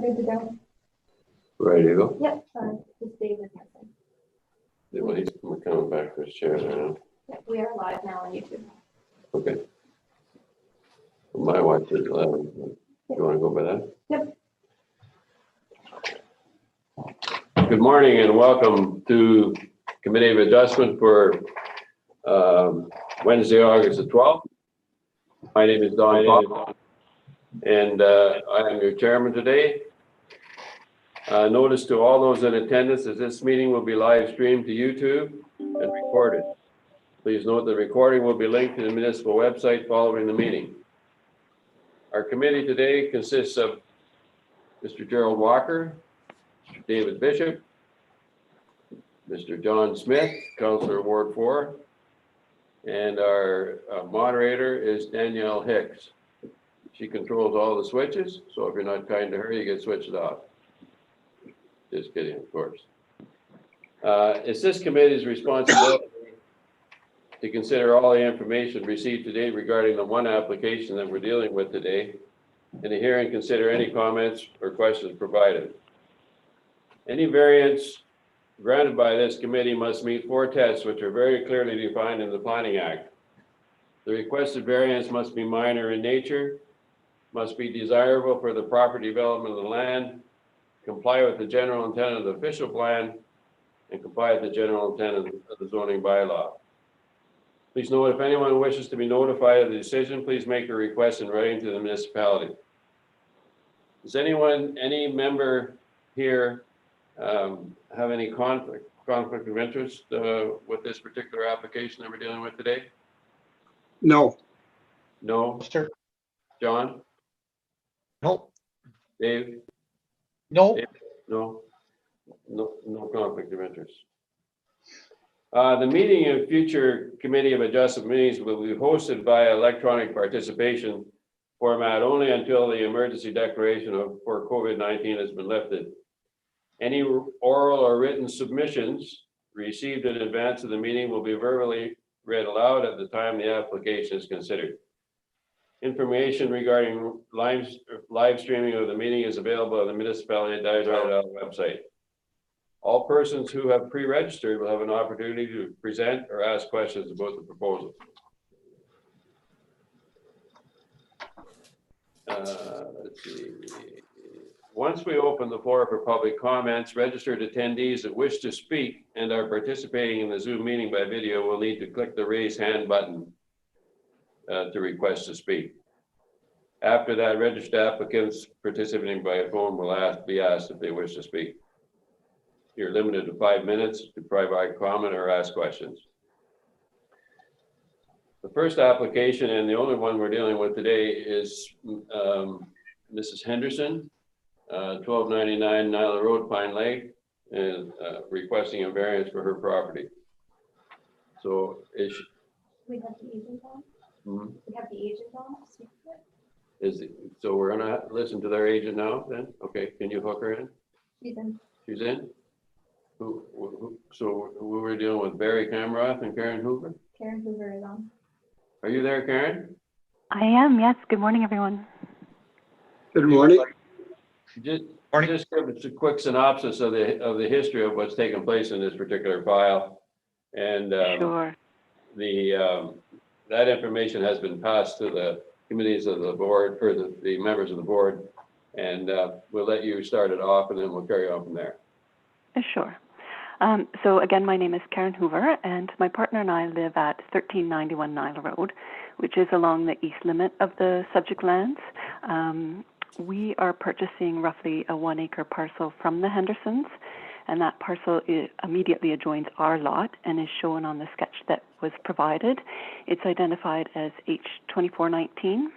we're good to go. Ready to go? Yep, just David Hanson. Well, he's coming back for his chair now. Yep, we are live now on YouTube. Okay. My watch is 11. You want to go by that? Yep. Good morning and welcome to Committee of Adjustment for Wednesday, August the 12th. My name is Don Paul, and I am your chairman today. Notice to all those in attendance that this meeting will be live streamed to YouTube and recorded. Please note the recording will be linked to the municipal website following the meeting. Our committee today consists of Mr. Gerald Walker, Mr. David Bishop, Mr. John Smith, Councillor Ward 4, and our moderator is Danielle Hicks. She controls all the switches, so if you're not kind to her, you get switched off. Just kidding, of course. It's this committee's responsibility to consider all the information received today regarding the one application that we're dealing with today, and to hear and consider any comments or questions provided. Any variance granted by this committee must meet 4 tests which are very clearly defined in the Planning Act. The requested variance must be minor in nature, must be desirable for the proper development of the land, comply with the general intent of the official plan, and comply with the general intent of the zoning bylaw. Please note, if anyone wishes to be notified of the decision, please make a request in writing to the municipality. Does any member here have any conflict of interest with this particular application that we're dealing with today? No. No. Sir. John? No. Dave? No. Dave? No. No conflict of interest. The meeting and future Committee of Adjustment meetings will be hosted by electronic participation format only until the emergency declaration for COVID-19 has been lifted. Any oral or written submissions received in advance of the meeting will be verbally read aloud at the time the application is considered. Information regarding live streaming of the meeting is available on the municipality Dysart website. All persons who have pre-registered will have an opportunity to present or ask questions about the proposal. Let's see. Once we open the floor for public comments, registered attendees that wish to speak and are participating in the Zoom meeting by video will need to click the raise hand button to request to speak. After that, registered applicants participating by phone will be asked if they wish to speak. You're limited to 5 minutes to provide comment or ask questions. The first application, and the only one we're dealing with today, is Mrs. Henderson, 1299 Nyla Road, Pine Lake, and requesting a variance for her property. So is she, We have the agent on. hmm, We have the agent on. so we're gonna listen to their agent now then? Okay, can you hook her in? She's in. She's in? So we were dealing with Barry Kamroth and Karen Hoover? Karen Hoover is on. Are you there, Karen? I am, yes. Good morning, everyone. Good morning. Just give us a quick synopsis of the history of what's taken place in this particular file. And Sure. that information has been passed to the committees of the board, or the members of the board. And we'll let you start it off and then we'll carry on from there. Sure. So again, my name is Karen Hoover, and my partner and I live at 1391 Nyla Road, which is along the east limit of the subject lands. We are purchasing roughly a 1 acre parcel from the Hendersons, and that parcel immediately adjoins our lot and is shown on the sketch that was provided. It's identified as H2419.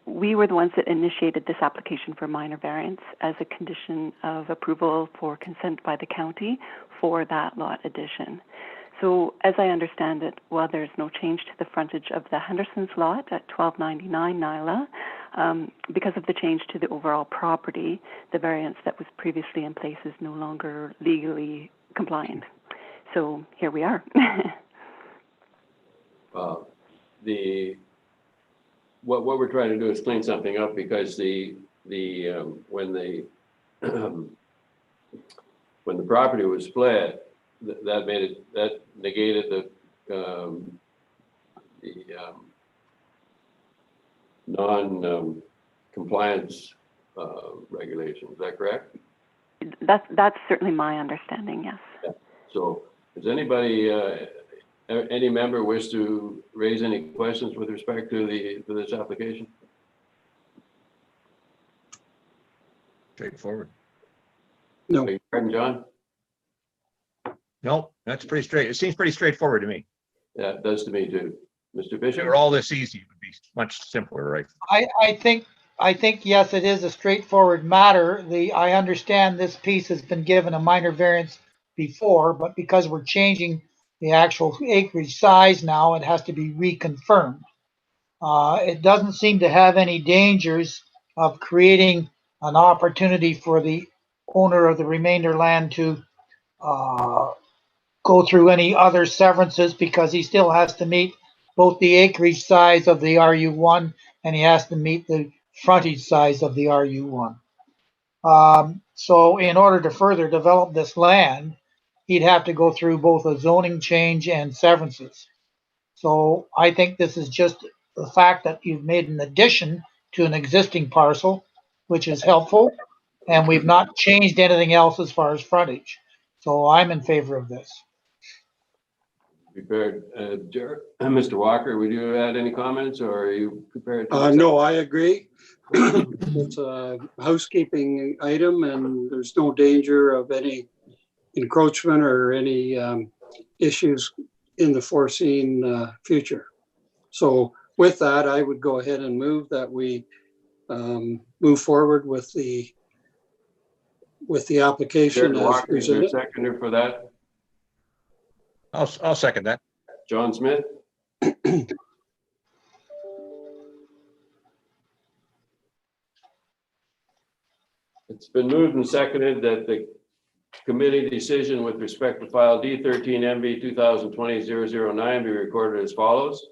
We were the ones that initiated this application for minor variance as a condition of approval for consent by the county for that lot addition. So as I understand it, while there's no change to the frontage of the Henderson's lot at 1299 Nyla, because of the change to the overall property, the variance that was previously in place is no longer legally compliant. So here we are. What we're trying to do is clean something up, because the when they, when the property was split, that negated the non-compliance regulation. Is that correct? That's certainly my understanding, yes. Yeah. So does anybody, any member wish to raise any questions with respect to this application? Straightforward. No. Beg your pardon, John? No, that's pretty straight. It seems pretty straightforward to me. Yeah, it does to me too. Mr. If Bishop? it were all this easy, it would be much simpler, right? I think, yes, it is a straightforward matter. I understand this piece has been given a minor variance before, but because we're changing the actual acreage size now, it has to be reconfirmed. It doesn't seem to have any dangers of creating an opportunity for the owner of the remainder land to go through any other severances, because he still has to meet both the acreage size of the RU1 and he has to meet the frontage size of the RU1. So in order to further develop this land, he'd have to go through both a zoning change and severances. So I think this is just the fact that you've made an addition to an existing parcel, which is helpful, and we've not changed anything else as far as frontage. So I'm in favor of this. Prepared, Jared? Mr. Walker, would you add any comments, or are you prepared? No, I agree. It's a housekeeping item and there's no danger of any encroachment or any issues in the foreseen future. So with that, I would go ahead and move that we move forward with the application Jared as Walker, is there a presented. seconder for that? I'll second that. John Smith? It's been moved and seconded that the committee decision with respect to file D13MV 2020-009 be recorded as follows.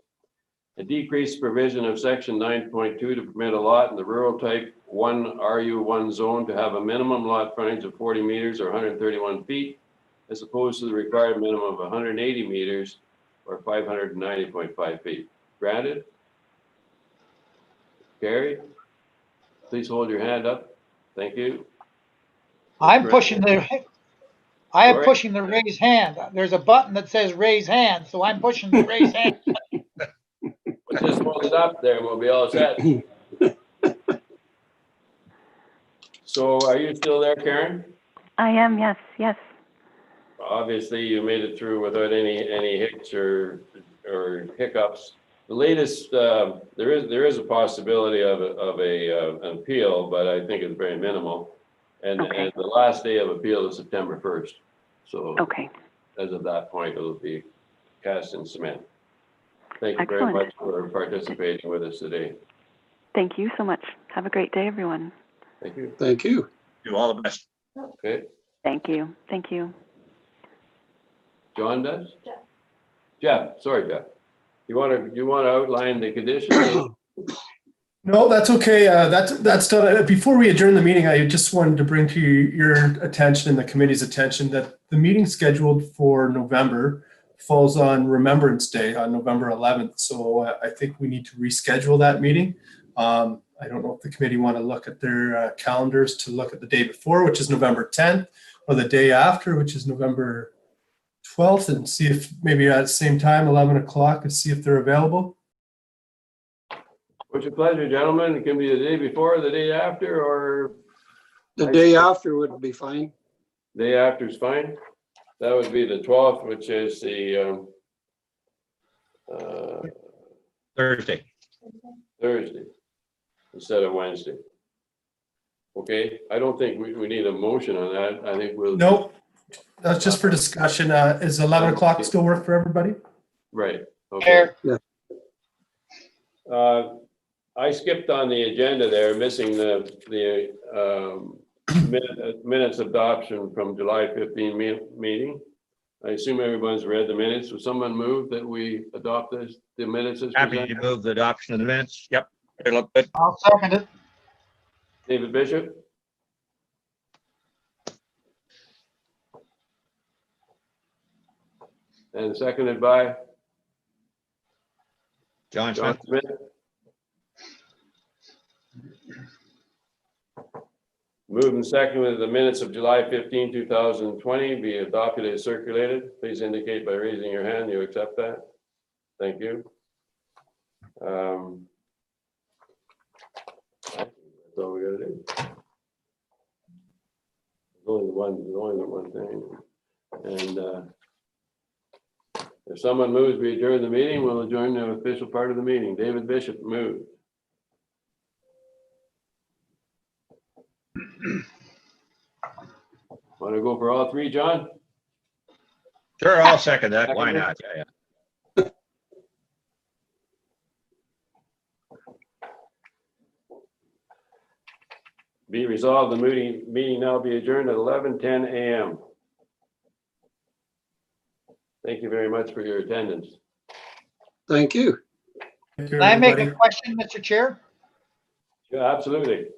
A decreased provision of section 9.2 to permit a lot in the rural type 1 RU1 zone to have a minimum lot frontage of 40 meters or 131 feet, as opposed to the required minimum of 180 meters or 590.5 feet. Granted? Carried? Please hold your hand up. Thank you. I am Correct. pushing the raise hand. There's a button that says raise hand, so I'm pushing the raise hand. Just hold it up there and we'll be all set. So are you still there, Karen? I am, yes, yes. Obviously, you made it through without any hicks or hiccups. The latest, there is a possibility of an appeal, but I think it's very minimal. And, Okay. and the last day of appeal is September 1st. So Okay, as of that point, it'll be cast in cement. Thank you very Excellent. much for participating with us today. thank you so much. Have a great day, everyone. Thank you. Thank you. Do all the best. Okay, Thank you, thank you. John does? Jeff. Jeff, sorry, Jeff. You want to outline the conditions? No, that's okay. That's done. Before we adjourn the meeting, I just wanted to bring to your attention and the committee's attention that the meeting scheduled for November falls on Remembrance Day on November 11th. So I think we need to reschedule that meeting. I don't know if the committee want to look at their calendars to look at the day before, which is November 10th, or the day after, which is November 12th, and see if maybe at the same time, 11 o'clock, and see if they're available. What's your pleasure, gentlemen? It can be the day before, the day after, or The day after would be fine. day after is fine. That would be the 12th, which is the Thursday. Thursday instead of Wednesday. Okay, I don't think we need a motion on that. I think we'll. Nope, that's just for discussion. Is 11 o'clock still work for everybody? Right, okay. There. I skipped on the agenda there, missing the minutes adoption from July 15 meeting. I assume everyone's read the minutes. Would someone move that we adopt the minutes as Happy to presented? move the adoption of the minutes. Yep. They look good. I'll second it. David Bishop. And seconded by John John Smith. Smith. Moved and seconded the minutes of July 15, 2020 be adopted as circulated. Please indicate by raising your hand you accept that. Thank you. That's all we gotta do. There's only the one thing. And if someone moves, we adjourn the meeting, we'll adjourn the official part of the meeting. David Bishop moved. Want to go for all three, John? Sure, I'll second that. Why not? Yeah, yeah. Be resolved, the meeting now be adjourned at 11:10 a.m. Thank you very much for your attendance. Thank you. Thank you, Can I make a everybody. question, Mr. Chair? Yeah, absolutely.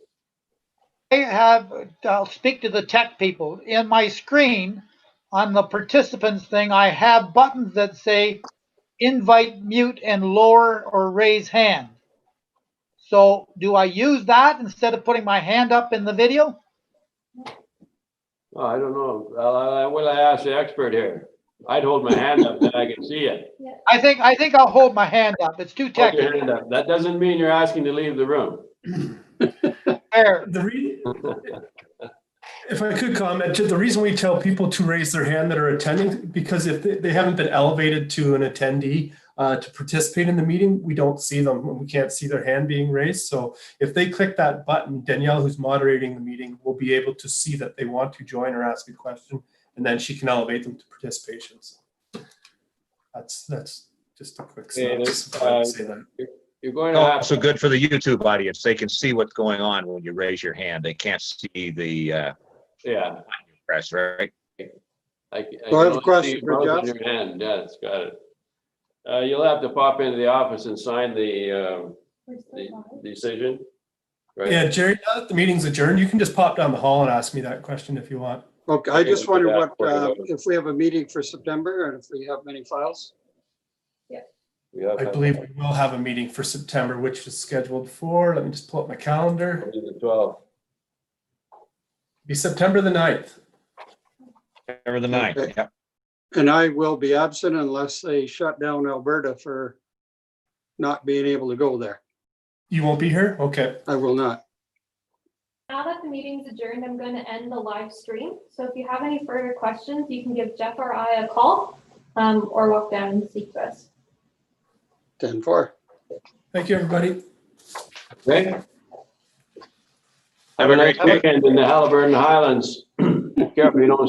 I'll speak to the tech people. In my screen, on the participants thing, I have buttons that say invite, mute, and lower or raise hand. So do I use that instead of putting my hand up in the video? Oh, I don't know. Will I ask the expert here? I'd hold my hand up that I can see it. I think I'll hold my hand up. It's too Hold your techy. hand up. That doesn't mean you're asking to leave the room. There. If I could comment, the reason we tell people to raise their hand that are attending, because if they haven't been elevated to an attendee to participate in the meeting, we don't see them and we can't see their hand being raised. So if they click that button, Danielle, who's moderating the meeting, will be able to see that they want to join or ask a question, and then she can elevate them to participation. So that's just a quick synopsis. Say that. You're going to have Also good for the YouTube audience. They can see what's going on when you raise your hand. They can't see the yeah. press, right? I have a question for Jeff. Jeff. Your hand. Yes, got it. You'll have to pop into the office and sign the decision. Right? Yeah, Jerry, now that the meeting's adjourned, you can just pop down the hall and ask me that question if you want. Okay, I just wonder what, Yeah. if we have a meeting for September and if we have many files. I believe we will have a meeting for September, which is scheduled for, let me just pull up my calendar. The 12th. Be September the 9th. September the 9th. Okay. Yep. And I will be absent unless they shut down Alberta for not being able to go there. You won't be here? Okay. I will not. Now that the meeting's adjourned, I'm going to end the live stream. So if you have any further questions, you can give Jeff or I a call or walk down and speak to us. 10-4. Thank you, everybody. Okay. Have a nice weekend in the Halliburton Highlands. Careful you don't